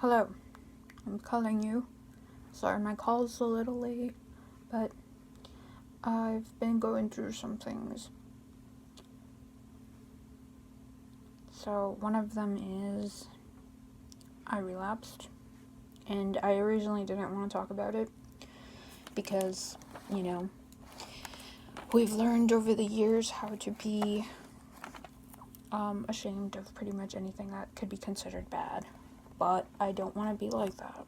Hello, I'm calling you. Sorry, my call's a little late, but I've been going through some things. So, one of them is I relapsed, and I originally didn't want to talk about it because, we've learned over the years how to be ashamed of pretty much anything that could be considered bad. But I don't want to be like that.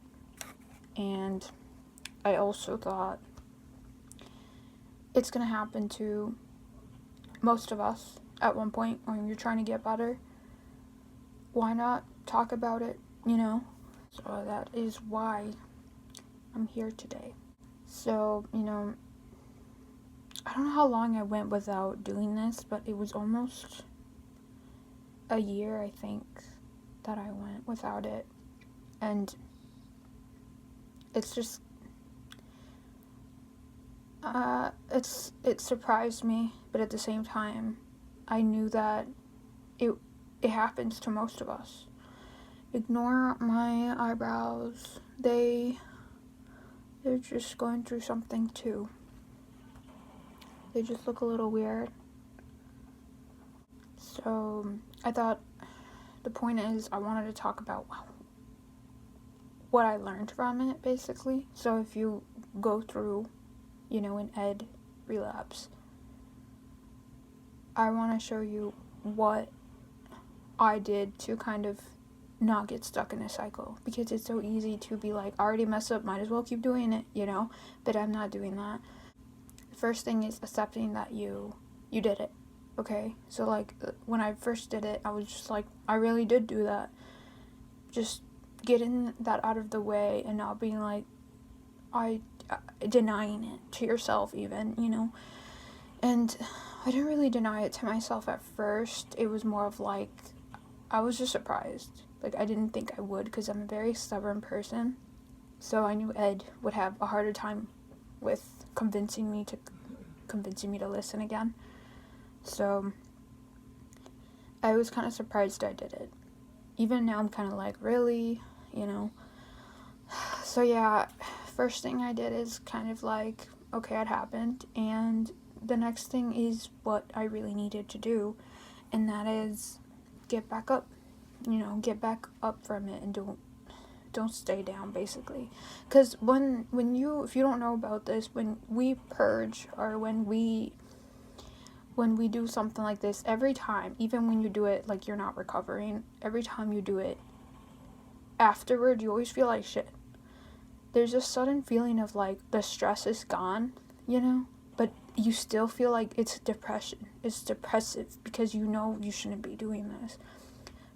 And I also thought it's going to happen to most of us at one point when you're trying to get better. Why not talk about it, So that is why I'm here today. So, I don't know how long I went without doing this, but it was almost a year, I think, that I went without it. And it's just it surprised me, but at the same time I knew that it happens to most of us. Ignore my eyebrows. They're just going through something too. They just look a little weird. So I thought the point is I wanted to talk about what I learned from it, basically. So if you go through, an ed relapse, I want to show you what I did to kind of not get stuck in a cycle, because it's so easy to be like, I already messed up, might as well keep doing it, but I'm not doing that. The first thing is accepting that you did it. Okay, so like when I first did it, I was just like, I really did do that. Just getting that out of the way and not being like, denying it to yourself even, and I didn't really deny it to myself at first. It was more of like, I was just surprised. Like, I didn't think I would, because I'm a very stubborn person, so I knew Ed would have a harder time with convincing me to listen again. So I was kind of surprised I did it. Even now I'm kind of like, really, So yeah, first thing I did is kind of like, okay, it happened, and the next thing is what I really needed to do, and that is get back up. Get back up from it and don't stay down, basically. Because if you don't know about this, when we purge, or when we do something like this, every time, even when you do it like you're not recovering, every time you do it, afterward you always feel like shit. There's a sudden feeling of like the stress is gone, but you still feel like it's depression. It's depressive because you shouldn't be doing this.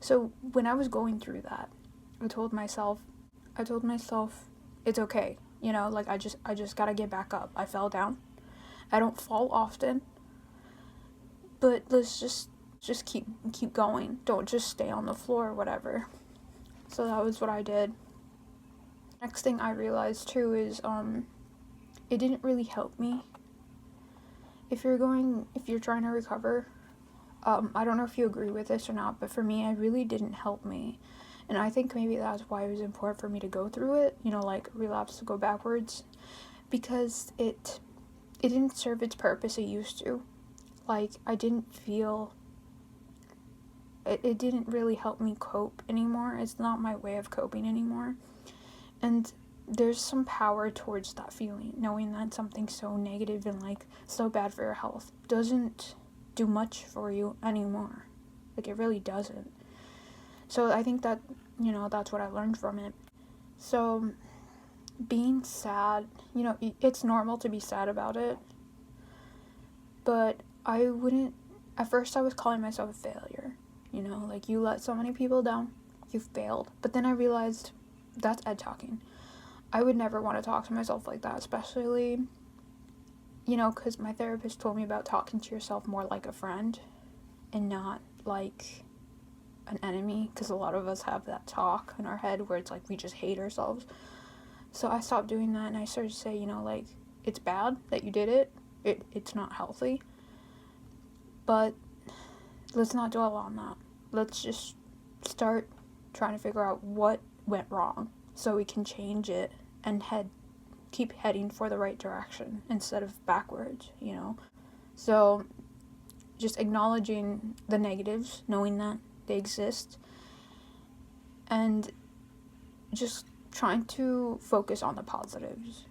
So when I was going through that, I told myself it's okay. Like I just gotta get back up. I fell down. I don't fall often, but let's just keep going. Don't just stay on the floor or whatever. So that was what I did. Next thing I realized too is it didn't really help me. If you're trying to recover, I don't know if you agree with this or not, but for me, it really didn't help me. And I think maybe that's why it was important for me to go through it, like relapse, to go backwards, because it didn't serve its purpose it used to. Like, I didn't feel, it didn't really help me cope anymore. It's not my way of coping anymore. And there's some power towards that feeling, knowing that something so negative and like so bad for your health doesn't do much for you anymore. Like, it really doesn't. So I think that, that's what I learned from it. So being sad, it's normal to be sad about it, but I wouldn't, at first I was calling myself a failure, like, you let so many people down, you failed. But then I realized that's Ed talking. I would never want to talk to myself like that, especially, because my therapist told me about talking to yourself more like a friend and not like an enemy, because a lot of us have that talk in our head where it's like we just hate ourselves. So I stopped doing that, and I started to say, like, it's bad that you did it. It's not healthy. But let's not dwell on that. Let's just start trying to figure out what went wrong so we can change it and keep heading for the right direction instead of backwards, you know? So just acknowledging the negatives, knowing that they exist, and just trying to focus on the positives.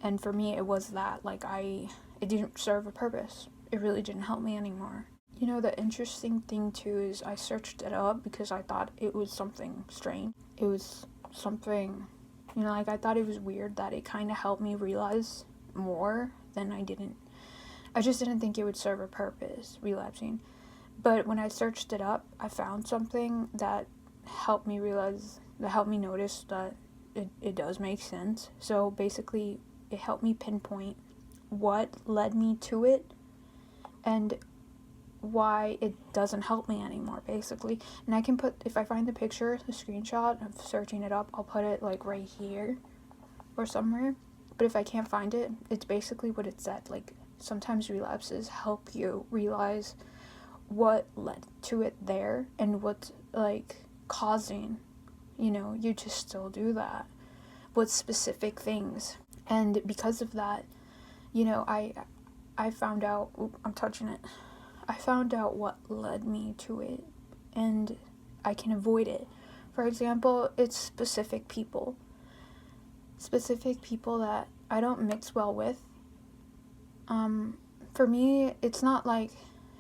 And for me, it was that, like, it didn't serve a purpose. It really didn't help me anymore. You know, the interesting thing too is I searched it up because I thought it was something strange. It was something, you know, like, I thought it was weird that it kind of helped me realize more than I just didn't think it would serve a purpose, relapsing. But when I searched it up, I found something that helped me notice that it does make sense. So basically, it helped me pinpoint what led me to it and why it doesn't help me anymore, basically. And I can if I find the screenshot of searching it up, I'll put it like right here or somewhere. But if I can't find it, it's basically what it said. Like, sometimes relapses help you realize what led to it there and what's, like, causing, you know, you to still do that. What specific things. And because of that, you know, I found out, I'm touching it. I found out what led me to it, and I can avoid it. For example, it's specific people that I don't mix well with. For me, it's not like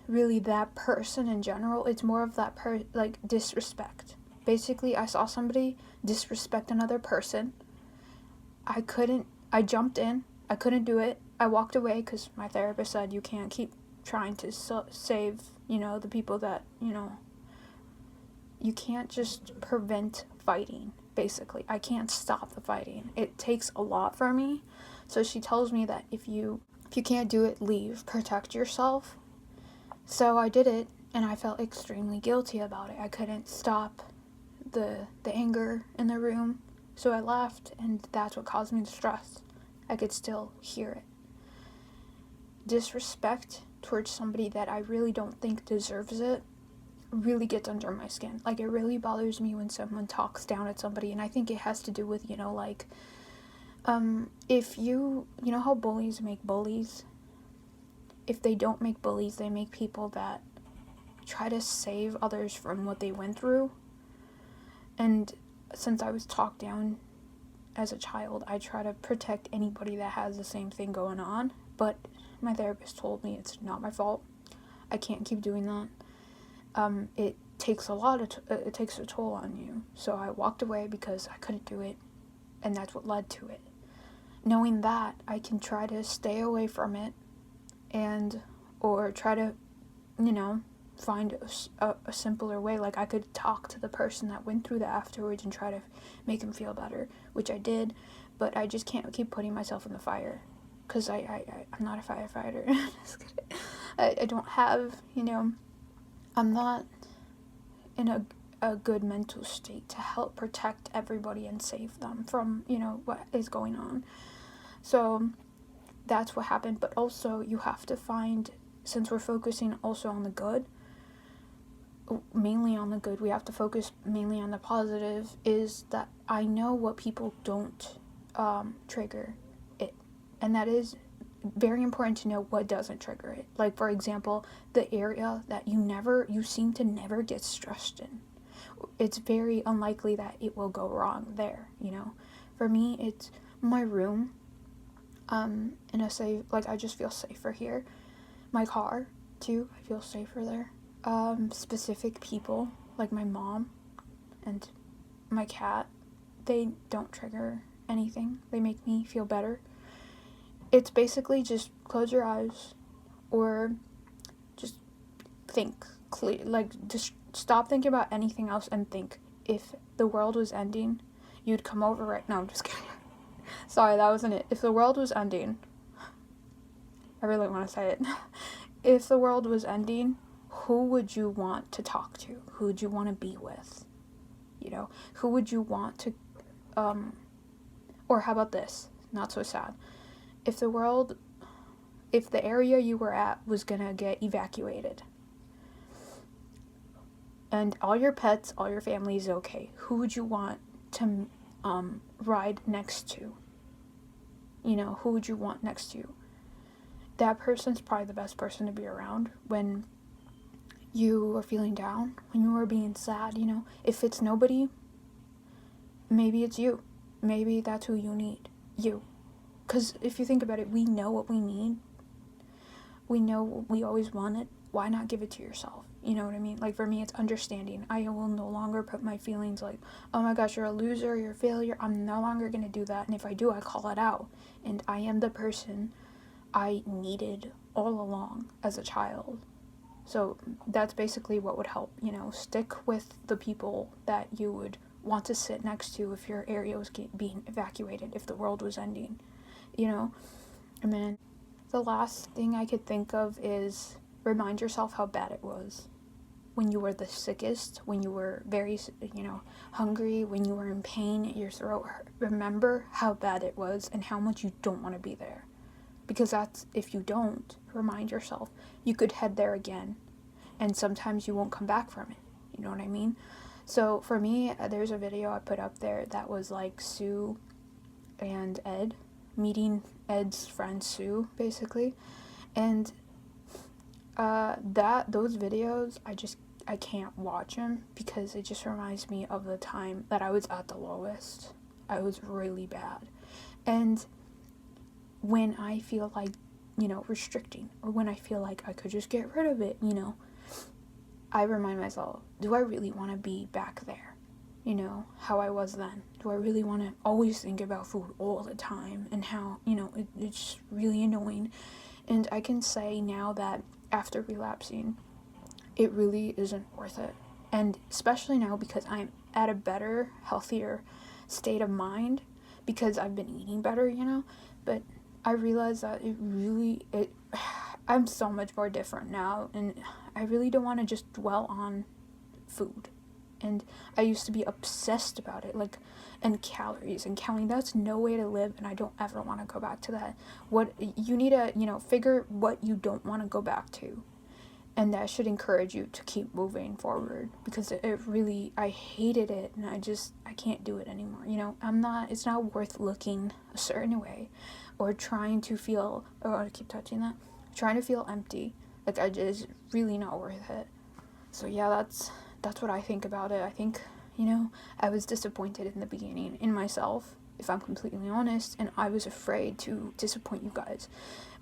really that person in general, it's more of that like disrespect. Basically, I saw somebody disrespect another person. I jumped in, I couldn't do it. I walked away because my therapist said you can't keep trying to save, you know, the people that, you know, you can't just prevent fighting, basically. I can't stop the fighting. It takes a lot for me. So she tells me that if you can't do it, leave, protect yourself. So I did it, and I felt extremely guilty about it. I couldn't stop the anger in the room, so I left, and that's what caused me the stress. I could still hear it. Disrespect towards somebody that I really don't think deserves it really gets under my skin. Like, it really bothers me when someone talks down at somebody, and I think it has to do with, you know, like, if you know how bullies make bullies? If they don't make bullies, they make people that try to save others from what they went through. And since I was talked down as a child, I try to protect anybody that has the same thing going on. But my therapist told me it's not my fault. I can't keep doing that. It takes it takes a toll on you. So I walked away because I couldn't do it, and that's what led to it. Knowing that, I can try to stay away from it, or try to, you know, find a simpler way. Like, I could talk to the person that went through that afterwards and try to make them feel better, which I did, but I just can't keep putting myself in the fire, because I'm not a firefighter. Just kidding. I don't have, you know, I'm not in a good mental state to help protect everybody and save them from, you know, what is going on. So that's what happened. But also, you have to find, since we're focusing also on the good, mainly on the good, we have to focus mainly on the positive, is that I know what people don't trigger it. And that is very important to know what doesn't trigger it. Like, for example, the area that you seem to never get stressed in. It's very unlikely that it will go wrong there, you know. For me, it's my room, in a safe, like, I just feel safer here. My car, too, I feel safer there. Specific people, like my mom and my cat, they don't trigger anything. They make me feel better. It's basically just close your eyes, or just think clear, like, just stop thinking about anything else and think, if the world was ending, you'd come over right now. I'm just kidding. Sorry, that wasn't it. If the world was ending, I really want to say it. If the world was ending, who would you want to talk to? Who would you want to be with? You know, who would you want to, or how about this? Not so sad. If the area you were at was gonna get evacuated, and all your pets, all your family is okay, who would you want to ride next to? You know, who would you want next to you? That person's probably the best person to be around when you are feeling down, when you are being sad, you know. If it's nobody, maybe it's you. Maybe that's who you need. You. Because if you think about it, we know what we need. We know what we always wanted. Why not give it to yourself? You know what I mean? Like, for me, it's understanding. I will no longer put my feelings like, oh my gosh, you're a loser, you're a failure. I'm no longer going to do that. And if I do, I call it out. And I am the person I needed all along as a child. So that's basically what would help, you know. Stick with the people that you would want to sit next to if your area was being evacuated, if the world was ending, you know. And then the last thing I could think of is remind yourself how bad it was when you were the sickest, when you were very, you know, hungry, when you were in pain, your throat hurt. Remember how bad it was and how much you don't want to be there. Because that's, if you don't remind yourself, you could head there again, and sometimes you won't come back from it. You know what I mean? So for me, there's a video I put up there that was like Sue and Ed meeting Ed's friend Sue, basically, and those videos, I can't watch them because it just reminds me of the time that I was at the lowest. I was really bad, and when I feel like, you know, restricting, or when I feel like I could just get rid of it, you know, I remind myself, do I really want to be back there? You know, how I was then? Do I really want to always think about food all the time and how, you know, it's really annoying? And I can say now that after relapsing, it really isn't worth it. And especially now because I'm at a better, healthier state of mind because I've been eating better, you know, but I realize that I'm so much more different now, and I really don't want to just dwell on food. And I used to be obsessed about it, like, and calories and counting. That's no way to live, and I don't ever want to go back to that. What you need to, you know, figure what you don't want to go back to, and that should encourage you to keep moving forward, because it really, I hated it, and I can't do it anymore. You know, it's not worth looking a certain way, or trying to feel, oh, I keep touching that, trying to feel empty. Like, it's really not worth it. So yeah, that's what I think about it. I think, you know, I was disappointed in the beginning in myself, if I'm completely honest, and I was afraid to disappoint you guys.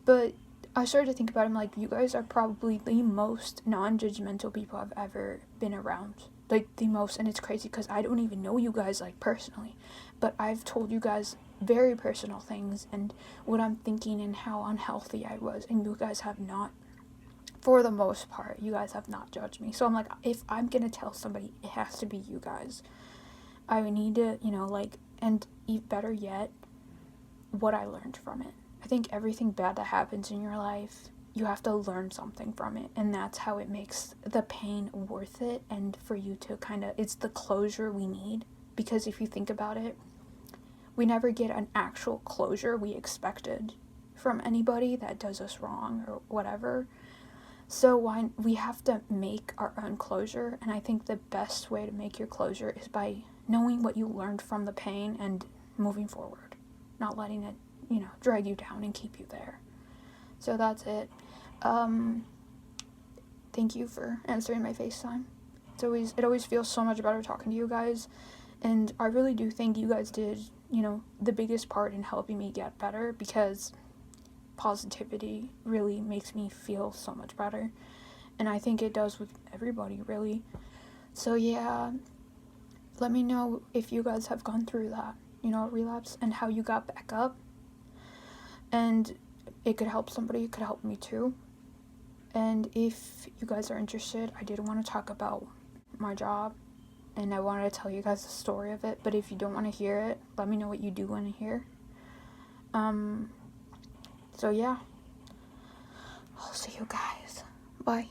But I started to think about it, I'm like, you guys are probably the most non-judgmental people I've ever been around. Like, the most, and it's crazy because I don't even know you guys, like, personally. But I've told you guys very personal things and what I'm thinking and how unhealthy I was, and you guys have not, for the most part, you guys have not judged me. So I'm like, if I'm gonna tell somebody, it has to be you guys. I need to, you know, like, and better yet, what I learned from it. I think everything bad that happens in your life, you have to learn something from it, and that's how it makes the pain worth it, and for you to it's the closure we need. Because if you think about it, we never get an actual closure we expected from anybody that does us wrong or whatever. So we have to make our own closure, and I think the best way to make your closure is by knowing what you learned from the pain and moving forward, not letting it, you know, drag you down and keep you there. So that's it. Thank you for answering my FaceTime. It always feels so much better talking to you guys, and I really do think you guys did, you know, the biggest part in helping me get better, because positivity really makes me feel so much better, and I think it does with everybody, really. So yeah, let me know if you guys have gone through that, you know, relapse, and how you got back up, and it could help somebody, it could help me too. And if you guys are interested, I did want to talk about my job, and I wanted to tell you guys the story of it, but if you don't want to hear it, let me know what you do want to hear. So yeah, I'll see you guys. Bye.